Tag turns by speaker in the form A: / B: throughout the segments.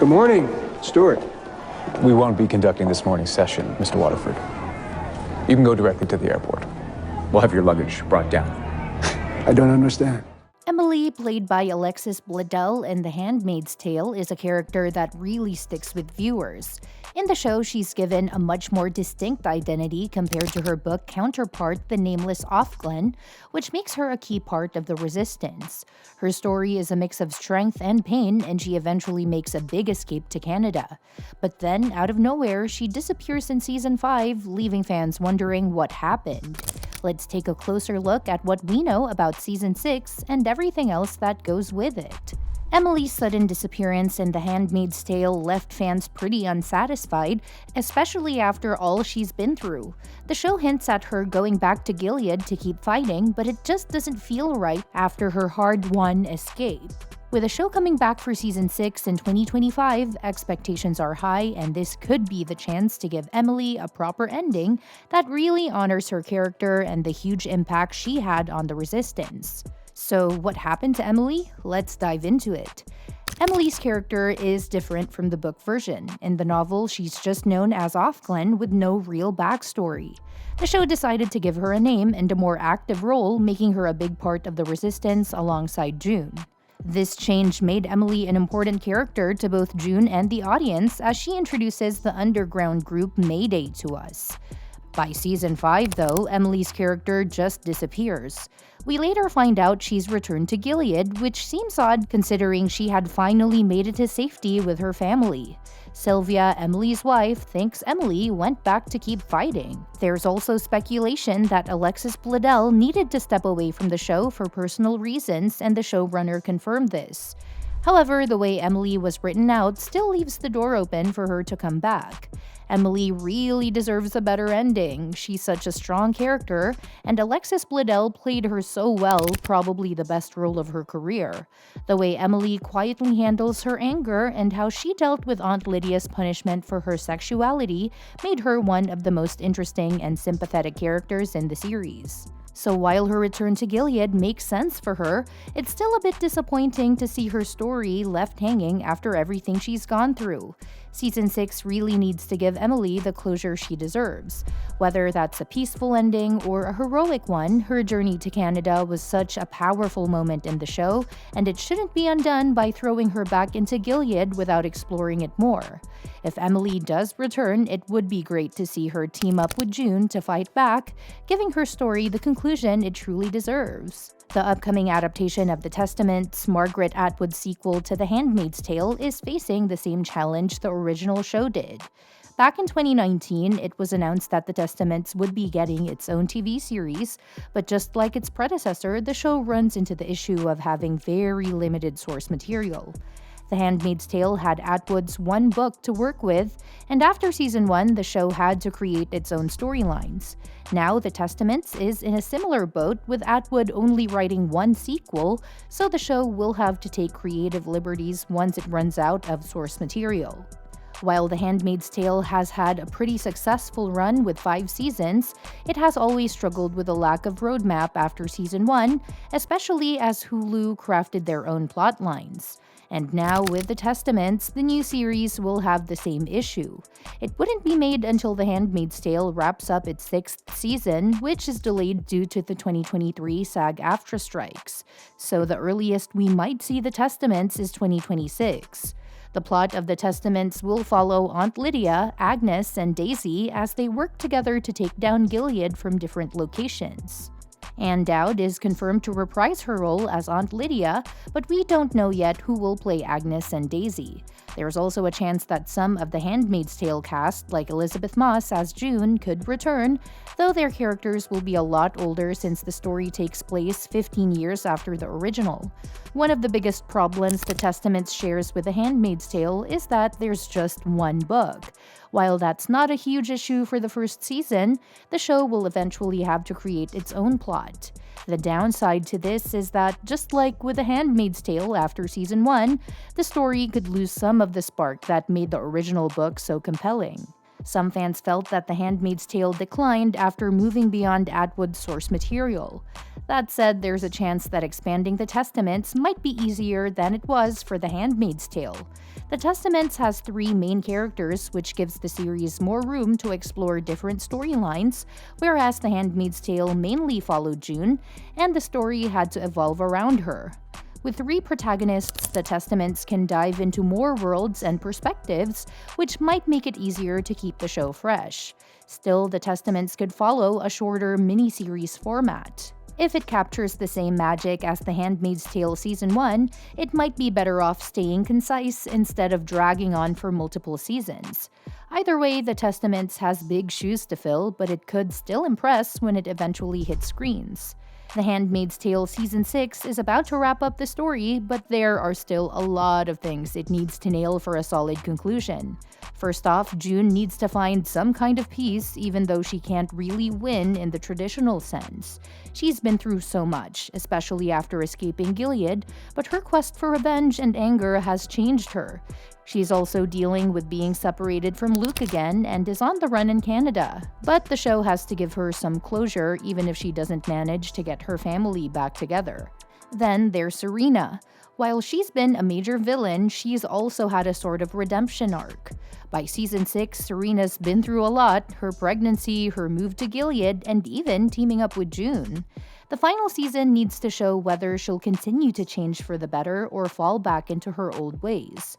A: Good morning, Stuart.
B: We won't be conducting this morning's session, Mr. Waterford. You can go directly to the airport. We'll have your luggage brought down.
A: I don't understand.
C: Emily, played by Alexis Bledel in The Handmaid's Tale, is a character that really sticks with viewers. In the show, she's given a much more distinct identity compared to her book counterpart, the nameless Offglen, which makes her a key part of the resistance. Her story is a mix of strength and pain, and she eventually makes a big escape to Canada. But then, out of nowhere, she disappears in Season 5, leaving fans wondering what happened. Let's take a closer look at what we know about Season 6 and everything else that goes with it. Emily's sudden disappearance in The Handmaid's Tale left fans pretty unsatisfied, especially after all she's been through. The show hints at her going back to Gilead to keep fighting, but it just doesn't feel right after her hard-won escape. With the show coming back for Season 6 in 2025, expectations are high, and this could be the chance to give Emily a proper ending that really honors her character and the huge impact she had on the Resistance. So what happened to Emily? Let's dive into it. Emily's character is different from the book version. In the novel, she's just known as Offglen with no real backstory. The show decided to give her a name and a more active role, making her a big part of the Resistance alongside June. This change made Emily an important character to both June and the audience as she introduces the underground group Mayday to us. By Season 5, though, Emily's character just disappears. We later find out she's returned to Gilead, which seems odd considering she had finally made it to safety with her family. Sylvia, Emily's wife, thinks Emily went back to keep fighting. There's also speculation that Alexis Bledel needed to step away from the show for personal reasons, and the showrunner confirmed this. However, the way Emily was written out still leaves the door open for her to come back. Emily really deserves a better ending. She's such a strong character, and Alexis Bledel played her so well, probably the best role of her career. The way Emily quietly handles her anger and how she dealt with Aunt Lydia's punishment for her sexuality made her one of the most interesting and sympathetic characters in the series. So while her return to Gilead makes sense for her, it's still a bit disappointing to see her story left hanging after everything she's gone through. Season 6 really needs to give Emily the closure she deserves. Whether that's a peaceful ending or a heroic one, her journey to Canada was such a powerful moment in the show, and it shouldn't be undone by throwing her back into Gilead without exploring it more. If Emily does return, it would be great to see her team up with June to fight back, giving her story the conclusion it truly deserves. The upcoming adaptation of The Testaments, Margaret Atwood's sequel to The Handmaid's Tale, is facing the same challenge the original show did. Back in 2019, it was announced that The Testaments would be getting its own TV series, but just like its predecessor, the show runs into the issue of having very limited source material. The Handmaid's Tale had Atwood's one book to work with, and after Season 1, the show had to create its own storylines. Now, The Testaments is in a similar boat, with Atwood only writing one sequel, so the show will have to take creative liberties once it runs out of source material. While The Handmaid's Tale has had a pretty successful run with 5 seasons, it has always struggled with a lack of roadmap after Season 1, especially as Hulu crafted their own plot lines. And now, with The Testaments, the new series will have the same issue. It wouldn't be made until The Handmaid's Tale wraps up its 6th season, which is delayed due to the 2023 SAG-AFTRA strikes. So the earliest we might see The Testaments is 2026. The plot of The Testaments will follow Aunt Lydia, Agnes, and Daisy as they work together to take down Gilead from different locations. Anne Dowd is confirmed to reprise her role as Aunt Lydia, but we don't know yet who will play Agnes and Daisy. There's also a chance that some of the Handmaid's Tale cast, like Elizabeth Moss as June, could return, though their characters will be a lot older since the story takes place 15 years after the original. One of the biggest problems The Testaments shares with The Handmaid's Tale is that there's just one book. While that's not a huge issue for the first season, the show will eventually have to create its own plot. The downside to this is that, just like with The Handmaid's Tale after Season 1, the story could lose some of the spark that made the original book so compelling. Some fans felt that The Handmaid's Tale declined after moving beyond Atwood's source material. That said, there's a chance that expanding the Testaments might be easier than it was for The Handmaid's Tale. The Testaments has 3 main characters, which gives the series more room to explore different storylines, whereas The Handmaid's Tale mainly followed June, and the story had to evolve around her. With 3 protagonists, the Testaments can dive into more worlds and perspectives, which might make it easier to keep the show fresh. Still, the Testaments could follow a shorter miniseries format. If it captures the same magic as The Handmaid's Tale Season 1, it might be better off staying concise instead of dragging on for multiple seasons. Either way, The Testaments has big shoes to fill, but it could still impress when it eventually hits screens. The Handmaid's Tale Season 6 is about to wrap up the story, but there are still a lot of things it needs to nail for a solid conclusion. First off, June needs to find some kind of peace even though she can't really win in the traditional sense. She's been through so much, especially after escaping Gilead, but her quest for revenge and anger has changed her. She's also dealing with being separated from Luke again and is on the run in Canada. But the show has to give her some closure even if she doesn't manage to get her family back together. Then there's Serena. While she's been a major villain, she's also had a sort of redemption arc. By Season 6, Serena's been through a lot: her pregnancy, her move to Gilead, and even teaming up with June. The final season needs to show whether she'll continue to change for the better or fall back into her old ways.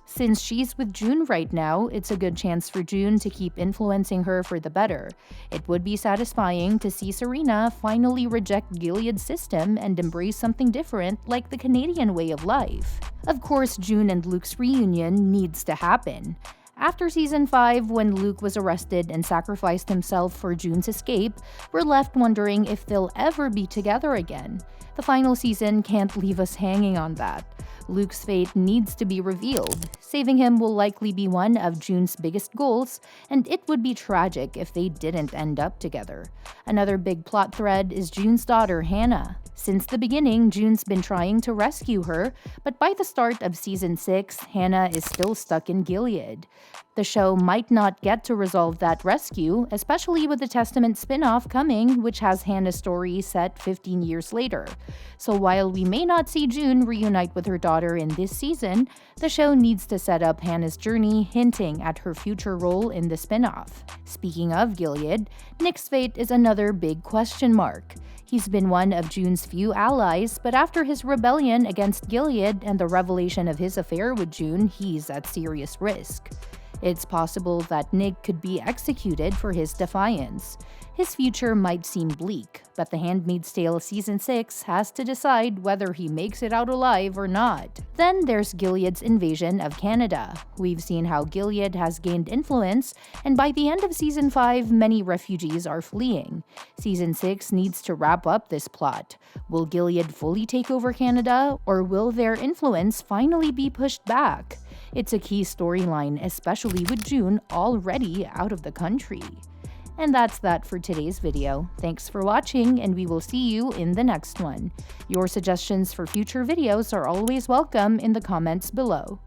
C: Since she's with June right now, it's a good chance for June to keep influencing her for the better. It would be satisfying to see Serena finally reject Gilead's system and embrace something different, like the Canadian way of life. Of course, June and Luke's reunion needs to happen. After Season 5, when Luke was arrested and sacrificed himself for June's escape, we're left wondering if they'll ever be together again. The final season can't leave us hanging on that. Luke's fate needs to be revealed. Saving him will likely be one of June's biggest goals, and it would be tragic if they didn't end up together. Another big plot thread is June's daughter, Hannah. Since the beginning, June's been trying to rescue her, but by the start of Season 6, Hannah is still stuck in Gilead. The show might not get to resolve that rescue, especially with the Testament spin-off coming, which has Hannah's story set 15 years later. So while we may not see June reunite with her daughter in this season, the show needs to set up Hannah's journey, hinting at her future role in the spin-off. Speaking of Gilead, Nick's fate is another big question mark. He's been one of June's few allies, but after his rebellion against Gilead and the revelation of his affair with June, he's at serious risk. It's possible that Nick could be executed for his defiance. His future might seem bleak, but The Handmaid's Tale Season 6 has to decide whether he makes it out alive or not. Then there's Gilead's invasion of Canada. We've seen how Gilead has gained influence, and by the end of Season 5, many refugees are fleeing. Season 6 needs to wrap up this plot. Will Gilead fully take over Canada, or will their influence finally be pushed back? It's a key storyline, especially with June already out of the country. And that's that for today's video. Thanks for watching, and we will see you in the next one. Your suggestions for future videos are always welcome in the comments below.